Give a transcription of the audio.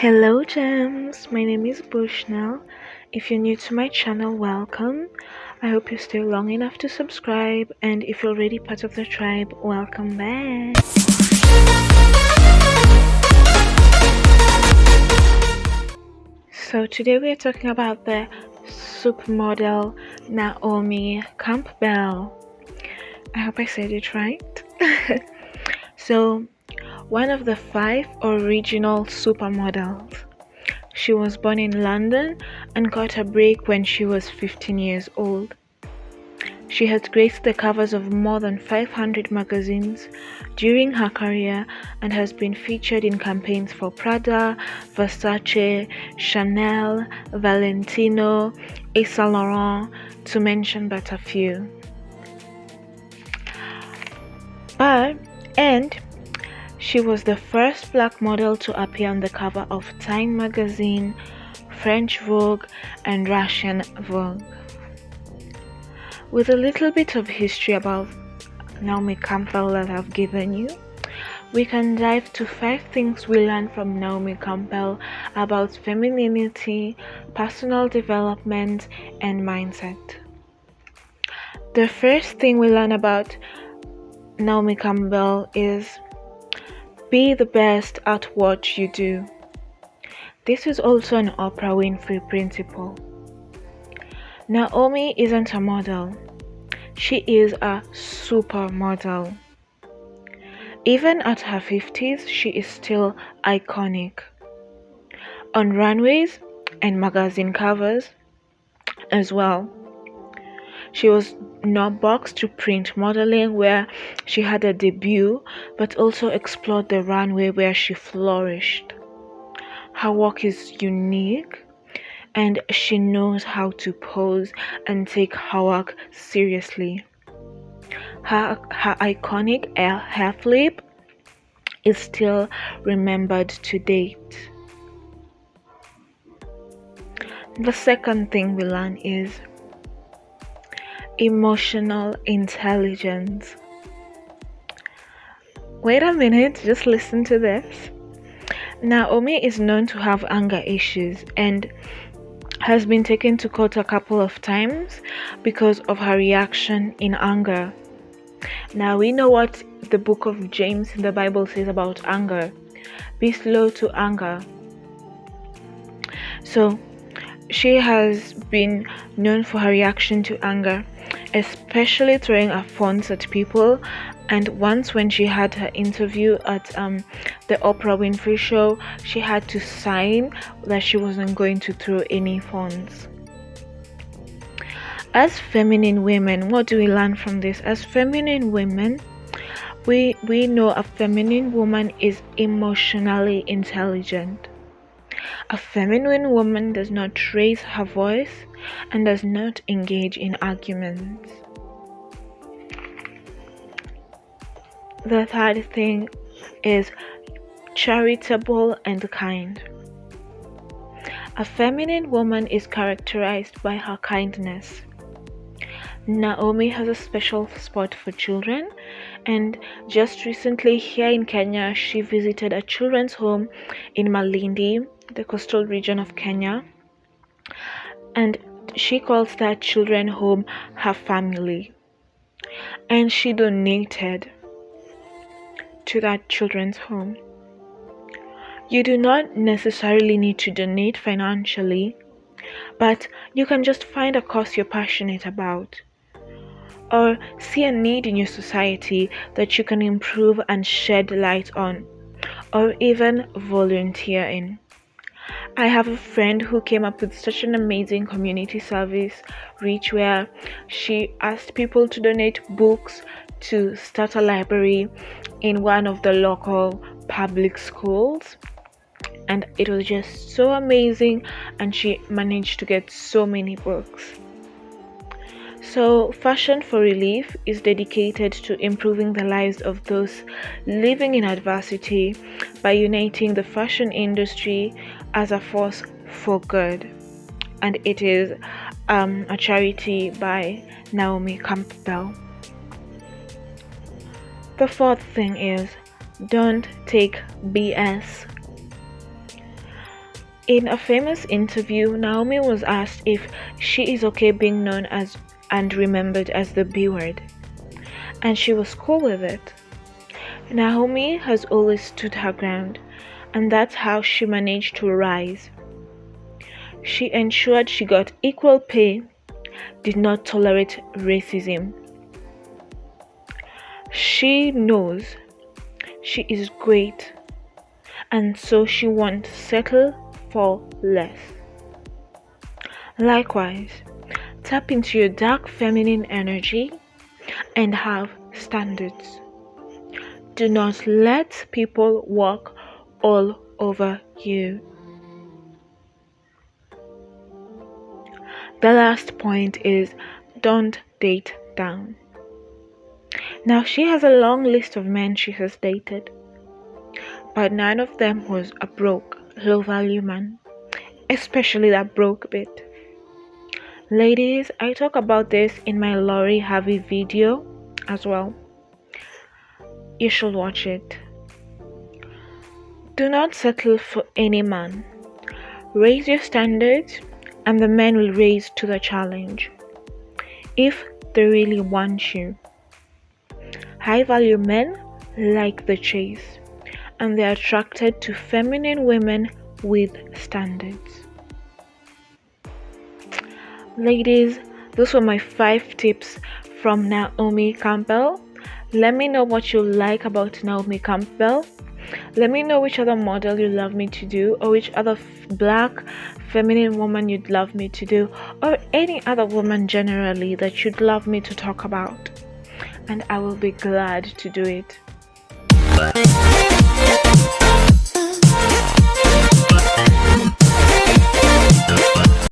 Hello gems, my name is Bushnell. If you're new to my channel, welcome. I hope you stay long enough to subscribe, and if you're already part of the tribe, welcome back. So today we're talking about the supermodel Naomi Campbell. I hope I said it right. So, one of the 5 original supermodels. She was born in London and got a break when she was 15 years old. She has graced the covers of more than 500 magazines during her career and has been featured in campaigns for Prada, Versace, Chanel, Valentino, Yves Saint Laurent, to mention but a few. And she was the first black model to appear on the cover of Time magazine, French Vogue, and Russian Vogue. With a little bit of history about Naomi Campbell that I've given you, we can dive to 5 things we learned from Naomi Campbell about femininity, personal development, and mindset. The first thing we learn about Naomi Campbell is be the best at what you do. This is also an Oprah Winfrey principle. Naomi isn't a model. She is a supermodel. Even at her 50s, she is still iconic. On runways and magazine covers as well. She was not boxed to print modeling, where she had a debut, but also explored the runway, where she flourished. Her work is unique, and she knows how to pose and take her work seriously. Her iconic hair flip is still remembered to date. The second thing we learn is emotional intelligence. Wait a minute, just listen to this. Naomi is known to have anger issues and has been taken to court a couple of times because of her reaction in anger. Now we know what the book of James in the Bible says about anger. Be slow to anger. So she has been known for her reaction to anger, especially throwing her phones at people. And once when she had her interview at the Oprah Winfrey show, she had to sign that she wasn't going to throw any phones. As feminine women, what do we learn from this? As feminine women, we know a feminine woman is emotionally intelligent. A feminine woman does not raise her voice and does not engage in arguments. The third thing is charitable and kind. A feminine woman is characterized by her kindness. Naomi has a special spot for children, and just recently here in Kenya, she visited a children's home in Malindi, the coastal region of Kenya, and she calls that children home her family, and she donated to that children's home. You do not necessarily need to donate financially, but you can just find a cause you're passionate about, or see a need in your society that you can improve and shed light on, or even volunteer in. I have a friend who came up with such an amazing community service reach, where she asked people to donate books to start a library in one of the local public schools, and it was just so amazing, and she managed to get so many books. So Fashion for Relief is dedicated to improving the lives of those living in adversity by uniting the fashion industry as a force for good, and it is a charity by Naomi Campbell. The fourth thing is don't take BS. In a famous interview, Naomi was asked if she is okay being known as and remembered as the B word, and she was cool with it. Naomi has always stood her ground, and that's how she managed to rise. She ensured she got equal pay, did not tolerate racism. She knows she is great, and so she won't settle for less. Likewise, tap into your dark feminine energy and have standards. Do not let people walk all over you. The last point is don't date down. Now she has a long list of men she has dated, but none of them was a broke, low value man, especially that broke bit. Ladies, I talk about this in my Lori Harvey video as well. You should watch it. Do not settle for any man. Raise your standards and the men will raise to the challenge if they really want you. High value men like the chase and they're attracted to feminine women with standards. Ladies, those were my 5 tips from Naomi Campbell. Let me know what you like about Naomi Campbell. Let me know which other model you'd love me to do, or which other black feminine woman you'd love me to do, or any other woman generally that you'd love me to talk about. And I will be glad to do it.